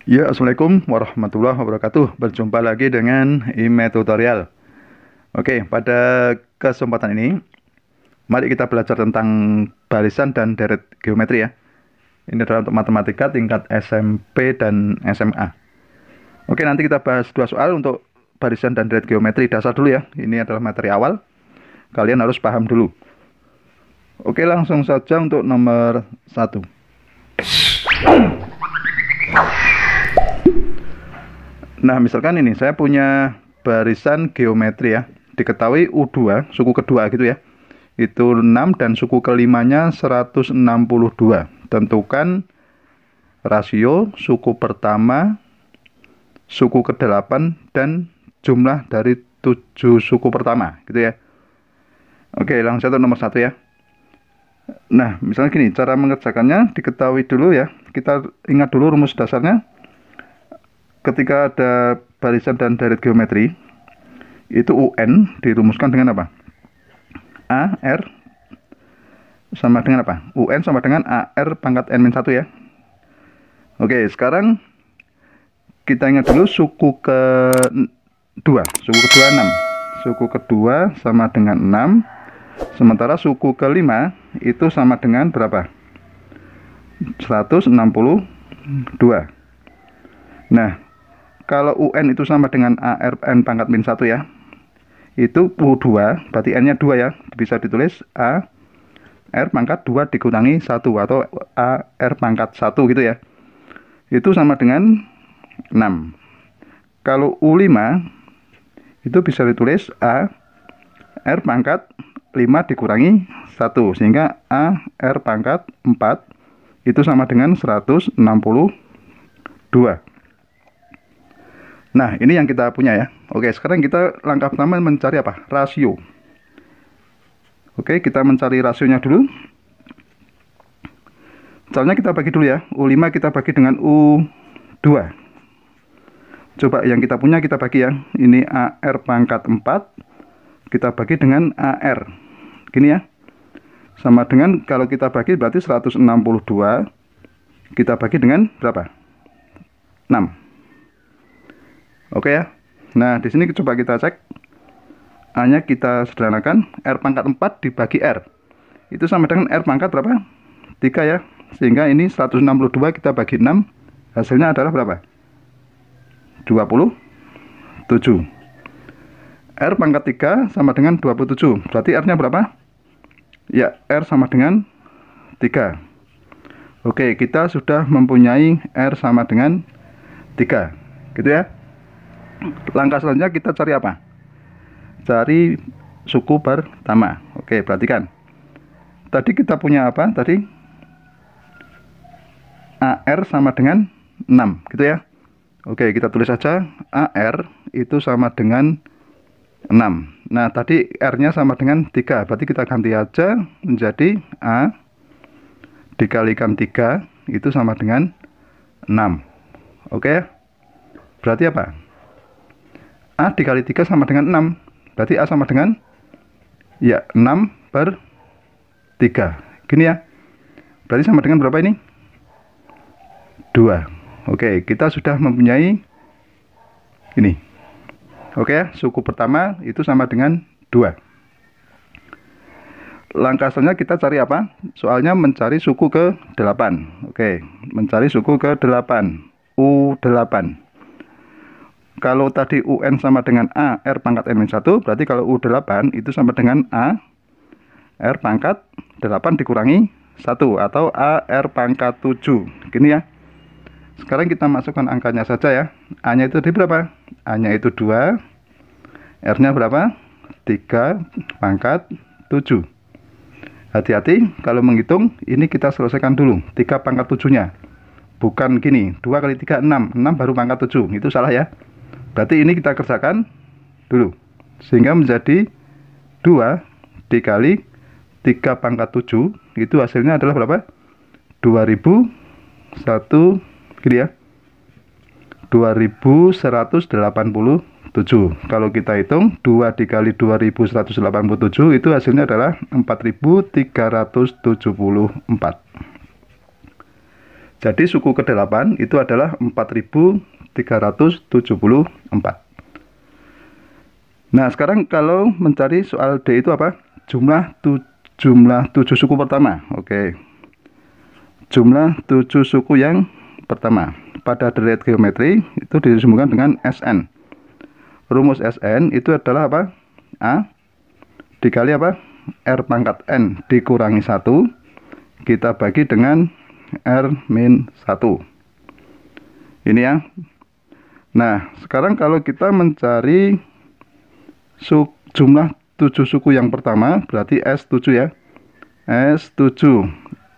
Ya, Assalamualaikum warahmatullahi wabarakatuh. Berjumpa lagi dengan IME Tutorial. Oke, pada kesempatan ini, mari kita belajar tentang barisan dan deret geometri ya. Ini adalah untuk matematika tingkat SMP dan SMA. Oke, nanti kita bahas dua soal untuk barisan dan deret geometri dasar dulu ya. Ini adalah materi awal. Kalian harus paham dulu. Oke, langsung saja untuk nomor 1. Nah, misalkan ini saya punya barisan geometri ya. Diketahui U2, suku kedua gitu ya. Itu 6 dan suku kelimanya 162. Tentukan rasio suku pertama, suku ke-8 dan jumlah dari 7 suku pertama gitu ya. Oke, langsung untuk nomor 1 ya. Nah, misalnya gini, cara mengerjakannya diketahui dulu ya. Kita ingat dulu rumus dasarnya. Ketika ada barisan dan deret geometri, itu UN dirumuskan dengan apa? AR sama dengan apa? UN sama dengan AR pangkat N-1 ya. Oke, sekarang kita ingat dulu suku kedua. Suku kedua 6. Suku kedua sama dengan 6. Sementara suku kelima itu sama dengan berapa? 162. Nah, kalau UN itu sama dengan AR N pangkat min 1 ya. Itu U2, berarti N-nya 2 ya. Bisa ditulis A R pangkat 2 dikurangi 1 atau AR pangkat 1 gitu ya. Itu sama dengan 6. Kalau U5 itu bisa ditulis A R pangkat 5 dikurangi 1 sehingga A R pangkat 4 itu sama dengan 162. Nah, ini yang kita punya ya. Oke, sekarang kita langkah pertama mencari apa? Rasio. Oke, kita mencari rasionya dulu. Caranya kita bagi dulu ya. U5 kita bagi dengan U2. Coba yang kita punya kita bagi ya. Ini AR pangkat 4. Kita bagi dengan AR. Gini ya. Sama dengan kalau kita bagi berarti 162. Kita bagi dengan berapa? 6. Oke ya. Nah, di sini coba kita cek. A-nya kita sederhanakan. R pangkat 4 dibagi R. Itu sama dengan R pangkat berapa? 3 ya. Sehingga ini 162 kita bagi 6. Hasilnya adalah berapa? 27. R pangkat 3 sama dengan 27. Berarti R-nya berapa? Ya, R sama dengan 3. Oke, kita sudah mempunyai R sama dengan 3. Gitu ya. Langkah selanjutnya kita cari apa? Cari suku pertama. Oke, perhatikan. Tadi kita punya apa? Tadi AR sama dengan 6, gitu ya. Oke, kita tulis saja AR itu sama dengan 6. Nah, tadi R-nya sama dengan 3. Berarti kita ganti aja menjadi A dikalikan 3 itu sama dengan 6. Oke. Berarti apa? A dikali 3 sama dengan 6. Berarti A sama dengan ya 6/3. Gini ya. Berarti sama dengan berapa ini? 2. Oke, kita sudah mempunyai ini. Oke ya, suku pertama itu sama dengan 2. Langkah selanjutnya kita cari apa? Soalnya mencari suku ke-8. Oke, mencari suku ke-8. U8. Kalau tadi UN sama dengan A R pangkat N-1, berarti kalau U8 itu sama dengan A R pangkat 8 dikurangi 1 atau A R pangkat 7. Gini ya. Sekarang kita masukkan angkanya saja ya. A-nya itu di berapa? A-nya itu 2. R-nya berapa? 3 pangkat 7. Hati-hati kalau menghitung, ini kita selesaikan dulu. 3 pangkat 7-nya. Bukan gini, 2 kali 3, 6. 6 baru pangkat 7. Itu salah ya. Berarti ini kita kerjakan dulu. Sehingga menjadi 2 dikali 3 pangkat 7. Itu hasilnya adalah berapa? 2001 gini ya. 2187. Kalau kita hitung 2 dikali 2187 itu hasilnya adalah 4374. Jadi suku ke-8 itu adalah 4374. Nah, sekarang kalau mencari soal D itu apa? Jumlah 7 suku pertama. Oke. Jumlah 7 suku yang pertama. Pada derajat geometri itu disebutkan dengan SN. Rumus SN itu adalah apa? A dikali apa? R pangkat N dikurangi 1. Kita bagi dengan R-1. Ini ya. Nah, sekarang kalau kita mencari jumlah 7 suku yang pertama, berarti S7 ya. S7.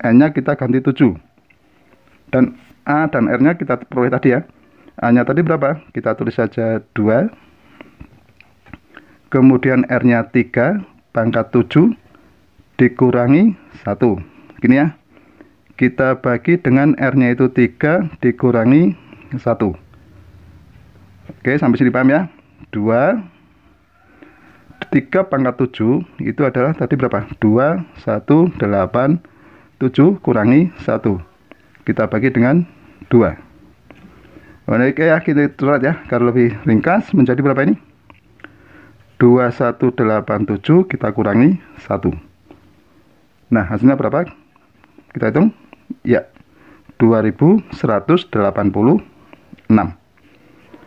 N-nya kita ganti 7. Dan A dan R-nya kita peroleh tadi ya. A-nya tadi berapa? Kita tulis saja 2. Kemudian R-nya 3 pangkat 7 dikurangi 1. Gini ya. Kita bagi dengan R-nya itu 3 dikurangi 1. Oke, sampai sini paham ya? 2 3 pangkat 7 itu adalah tadi berapa? 2, 1, 8, 7 kurangi 1. Kita bagi dengan 2. Oke ya, kita surat ya. Kalau lebih ringkas menjadi berapa ini? 2187 kita kurangi 1. Nah, hasilnya berapa? Kita hitung. Ya, 2186.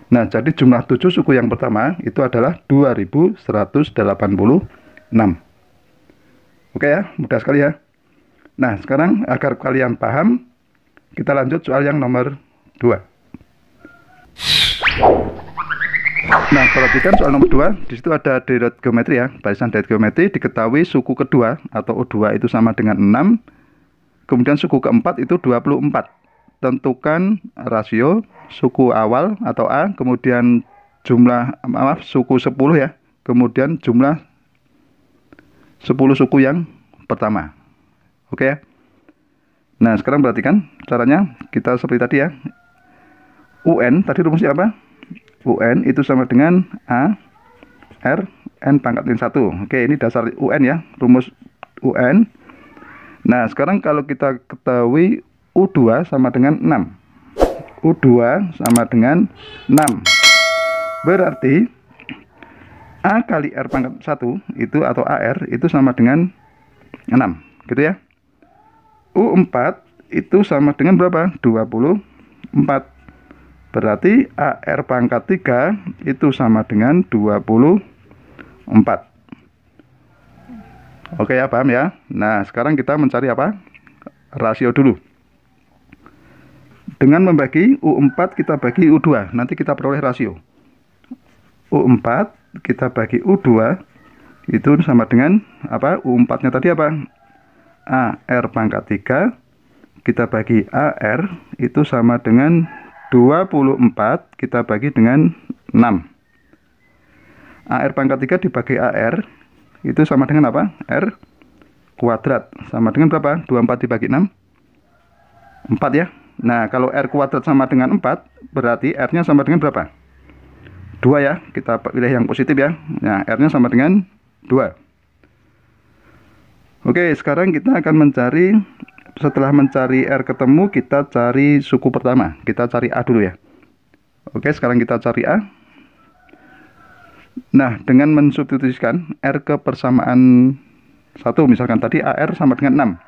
Nah, jadi jumlah 7 suku yang pertama itu adalah 2186. Oke ya, mudah sekali ya. Nah, sekarang agar kalian paham, kita lanjut soal yang nomor 2. Nah, perhatikan soal nomor 2, di situ ada derajat geometri ya, barisan derajat geometri diketahui suku kedua atau U2 itu sama dengan 6, kemudian suku keempat itu 24. Tentukan rasio suku awal atau A, kemudian jumlah suku 10 ya, kemudian jumlah 10 suku yang pertama. Oke ya. Nah, sekarang perhatikan caranya. Kita seperti tadi ya. UN tadi rumusnya apa? UN itu sama dengan A R N pangkat N1. Oke, ini dasar UN ya, rumus UN. Nah, sekarang kalau kita ketahui U2 sama dengan 6. U2 sama dengan 6. Berarti A kali R pangkat 1 itu atau AR itu sama dengan 6. Gitu ya. U4 itu sama dengan berapa? 24. Berarti AR pangkat 3 itu sama dengan 24. Oke ya, paham ya? Nah, sekarang kita mencari apa? Rasio dulu. Dengan membagi U4 kita bagi U2, nanti kita peroleh rasio. U4 kita bagi U2 itu sama dengan apa? U4-nya tadi apa? AR pangkat 3 kita bagi AR itu sama dengan 24 kita bagi dengan 6. AR pangkat 3 dibagi AR itu sama dengan apa? R kuadrat sama dengan berapa? 24 dibagi 6 4 ya. Nah, kalau R kuadrat sama dengan 4, berarti R-nya sama dengan berapa? 2 ya, kita pilih yang positif ya. Nah, R-nya sama dengan 2. Oke, sekarang kita akan mencari, setelah mencari R ketemu, kita cari suku pertama. Kita cari A dulu ya. Oke, sekarang kita cari A. Nah, dengan mensubstitusikan R ke persamaan 1, misalkan tadi AR sama dengan 6.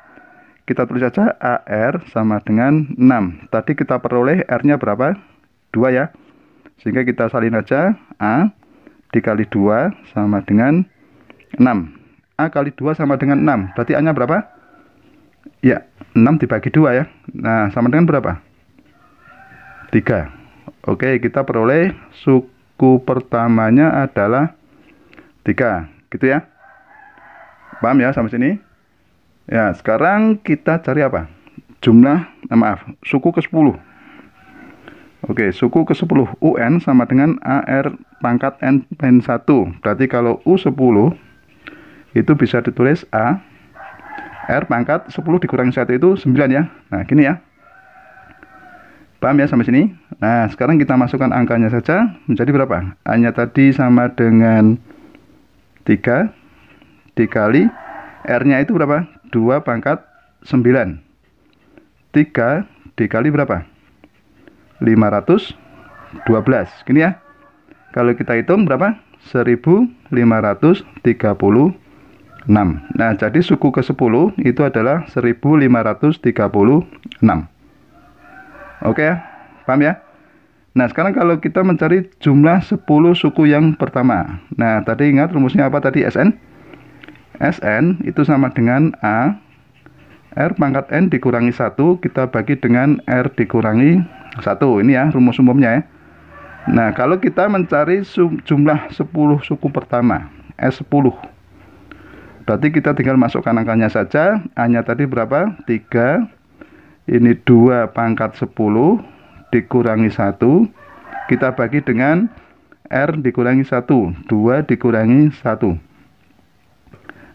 Kita tulis saja AR sama dengan 6. Tadi kita peroleh R-nya berapa? 2 ya. Sehingga kita salin aja. A dikali 2 sama dengan 6. A kali 2 sama dengan 6. Berarti A-nya berapa? Ya, 6 dibagi 2 ya. Nah, sama dengan berapa? 3. Oke, kita peroleh suku pertamanya adalah 3. Gitu ya. Paham ya sampai sini? Ya, sekarang kita cari apa? Suku ke-10. Oke, suku ke-10 UN sama dengan AR pangkat N-1. Berarti kalau U10 itu bisa ditulis A R pangkat 10 dikurangi 1 itu 9 ya. Nah, gini ya. Paham ya sampai sini? Nah, sekarang kita masukkan angkanya saja menjadi berapa? A-nya tadi sama dengan 3 dikali R-nya itu berapa? 2 pangkat 9. 3 dikali berapa? 512. Gini ya. Kalau kita hitung berapa? 1536. Nah, jadi suku ke-10 itu adalah 1536. Oke ya, paham ya? Nah, sekarang kalau kita mencari jumlah 10 suku yang pertama. Nah, tadi ingat rumusnya apa tadi? SN? SN itu sama dengan A R pangkat N dikurangi 1, kita bagi dengan R dikurangi 1. Ini ya rumus umumnya ya. Nah, kalau kita mencari jumlah 10 suku pertama, S10, berarti kita tinggal masukkan angkanya saja. A-nya tadi berapa? 3. Ini 2 pangkat 10 dikurangi 1. Kita bagi dengan R dikurangi 1. 2 dikurangi 1.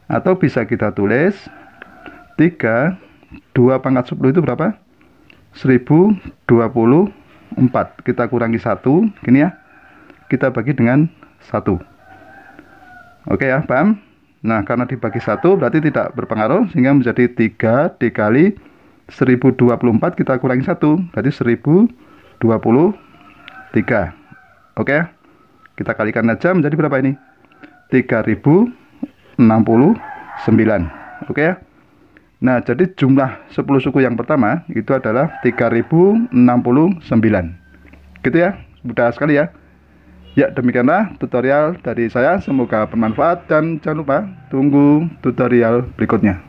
Atau bisa kita tulis 3, 2 pangkat 10 itu berapa? 1024. Kita kurangi 1, gini ya. Kita bagi dengan 1. Oke ya, paham? Nah, karena dibagi 1 berarti tidak berpengaruh, sehingga menjadi 3 dikali 1024 kita kurangi 1, berarti 1023. Oke ya? Kita kalikan aja menjadi berapa ini? 3069. Oke ya? Nah, jadi jumlah 10 suku yang pertama itu adalah 3069. Gitu ya, mudah sekali ya. Ya, demikianlah tutorial dari saya. Semoga bermanfaat dan jangan lupa tunggu tutorial berikutnya.